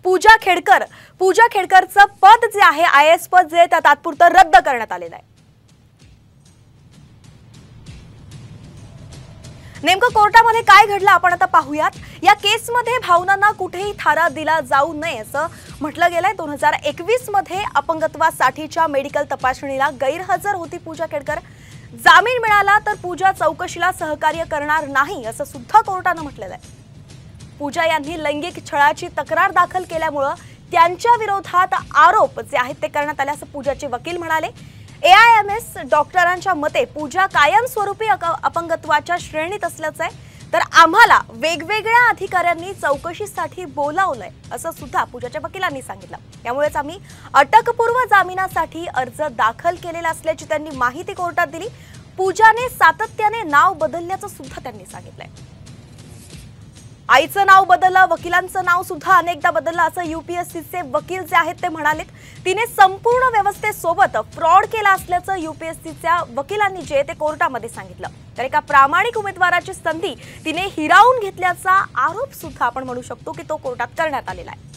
पूजा खेडकरचं पद जे आहे IAS पद जे तात्पुरतं रद्द करण्यात आलेलं आहे। नेमकं कोर्टामध्ये काय घडलं आपण आता पाहूयात। या केसमध्ये भावनांना कुठेही थारा दिला जाऊ नये असं म्हटलं गेलंय। 2021 मध्ये अपंगत्वासाठीच्या मेडिकल तपासणीला गैरहजर होती पूजा खेडकर। जामीन मिळाला तर पूजा चौकशीला सहकार्य करणार नाही असं सुद्धा कोर्टाने म्हटलेलं आहे। पूजा यांनी लैंगिक छळाची तक्रार दाखल केल्यामुळे त्यांच्या विरोधात आरोप जे आहेत ते करण्यात आले असं पूजाचे वकील म्हणाले। AIMS डॉक्टरांच्या मते पूजा कायमस्वरूपी अपंगत्वाच्या श्रेणीत असल्याचं आहे, तर आम्हाला वेगवेगळ्या अधिकाऱ्यांनी चौकशीसाठी बोलावलंय असं सुद्धा पूजाच्या वकिलांनी सांगितलं। त्यामुळेच आम्ही अटकपूर्व जामिनासाठी अर्ज दाखल केलेला असल्याची त्यांनी माहिती कोर्टात दिली। पूजाने सातत्याने नाव बदलल्याचं सुद्धा त्यांनी सांगितलंय। आईचं नाव बदललं, वकिलांचं नाव सुद्धा अनेकदा बदललं असं UPSCचे वकील जे आहेत ते म्हणालेत। तिने संपूर्ण व्यवस्थेसोबत फ्रॉड केला असल्याचं UPSCच्या वकिलांनी जे ते कोर्टामध्ये सांगितलं। तर एका प्रामाणिक उमेदवाराची संधी तिने हिरावून घेतल्याचा आरोप सुद्धा आपण म्हणू शकतो की तो कोर्टात करण्यात आलेला आहे।